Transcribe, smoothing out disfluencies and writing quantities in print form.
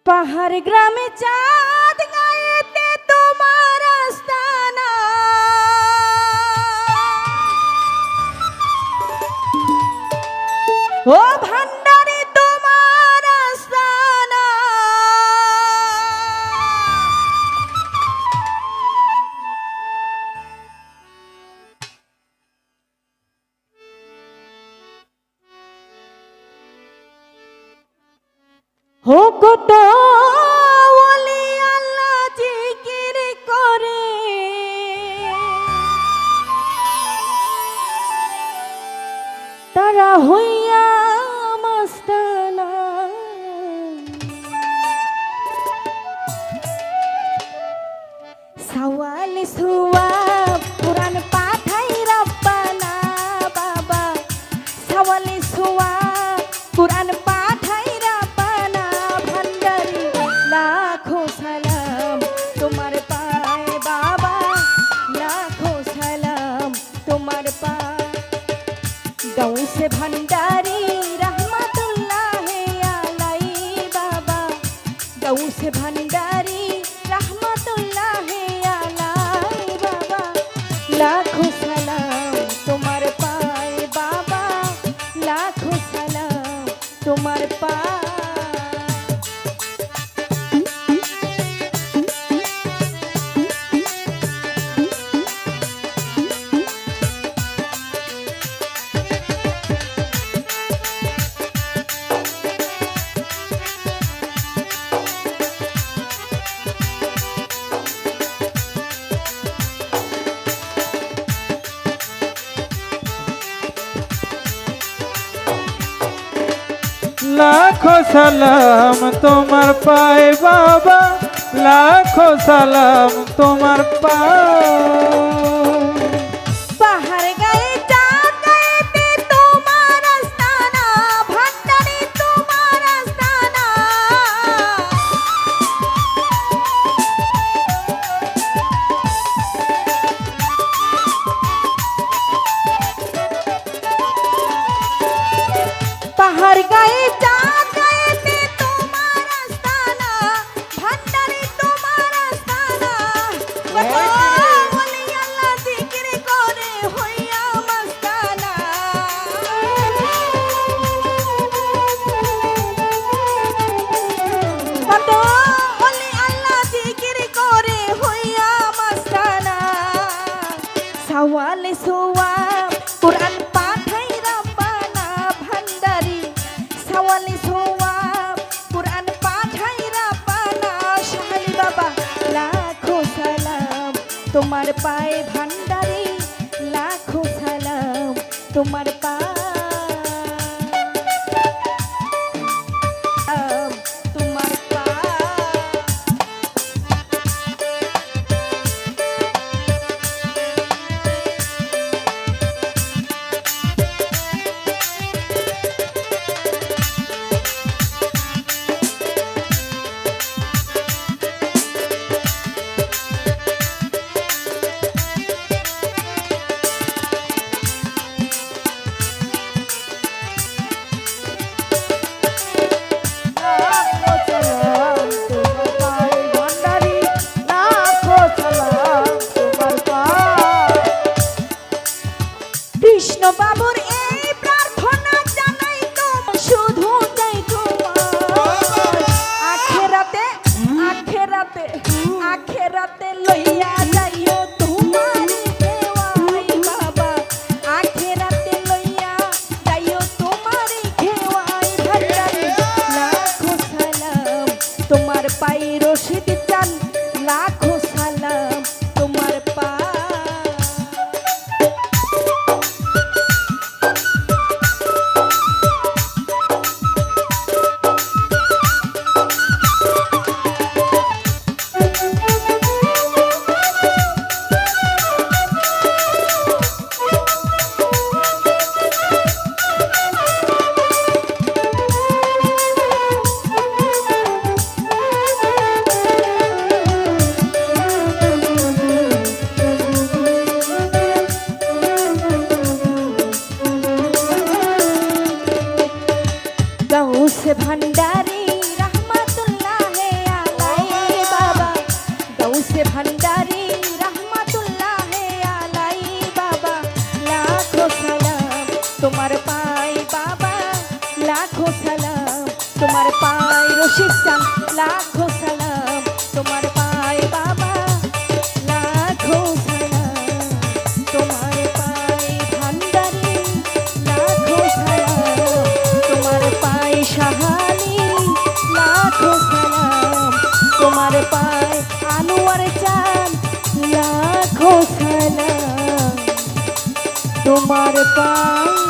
পাহাড় গ্রামে চাঁদ গায়েতে তোমার আস্তানা, ও ভান্ডারে তোমার আস্তানা। হো কত ওলি আল্লাহ জিকির করে, তারা হইয়া মাস্তানা। সওয়াল সুওয়াব কুরআন পাঠাই রব্বানা বাবা, সওয়াল সুওয়াব কুরআন পাঠাই রব্বানা। ভান্ডারি লাখো সালাম তোমার পায়ে বাবা, লাখো সালাম তোমার পায়ে। গৌসে ভান্ডারি রহমতুল্লাহ আলাই বাবা, গৌসে ভান্ডারি রহমতুল্লাহ আলাই বাবা। লাখো সালাম তোমার পায়ে বাবা, লাখো সালাম তোমার পায়ে। লাখো সালাম তোমার পায়ে বাবা, লাখো সালাম তোমার পায়ে। পাহাড় গায়ে চাঁদ গায়েতে তোমার আস্তানা, ভান্ডারে তোমার আস্তানা। পাহাড় গায়ে চাঁদ গায়েতে তোমার আস্তানা, ভান্ডারে তোমার আস্তানা। কত ওলি আল্লাহ জিকির করে হইয়া মাস্তানা। কত ওলি আল্লাহ জিকির করে হইয়া মাস্তানা। সওয়াল সুওয়াব কুরআন পাঠাই রব্বানা, ভান্ডারি সওয়াল সুওয়াব কুরআন পাঠাই রব্বানা। শাহলি বাবা লাখো সালাম তোমার পায়ে, ভান্ডারি লাখো সালাম তোমার পায়ে। তোমার পায়ে কৃষ্ণ বাবুর এই প্রার্থনা জানাই তো, শুধু চাই তোমার আখেরাতে আখেরাতে আখেরাতে লইয়া যাইও তোমার খেওয়াই বাবা, আখেরাতে লইয়া যাইও তোমার খেওয়াই। ভান্ডারি লাখো সালাম তোমার পাই, রশিদ চান লাখো সালাম তোমার পাই। गौस भंडारी रहमतुल्लाह গাউসে ভান্ডারি রহমাতুল্লাহ আলাই বাবা লাখো সালাম তোমার পাই বাবা লাখো সালাম তোমার পাই রশিদ চান লাখো সালাম তোমার পাই বাবা লাখো সালাম তোমার পাই ভান্ডারি লাখো সালাম তোমার পাই শাহালি লাখো সালাম তোমার পাই আনোয়ার চাঁদ লাখো সালাম তোমার পাই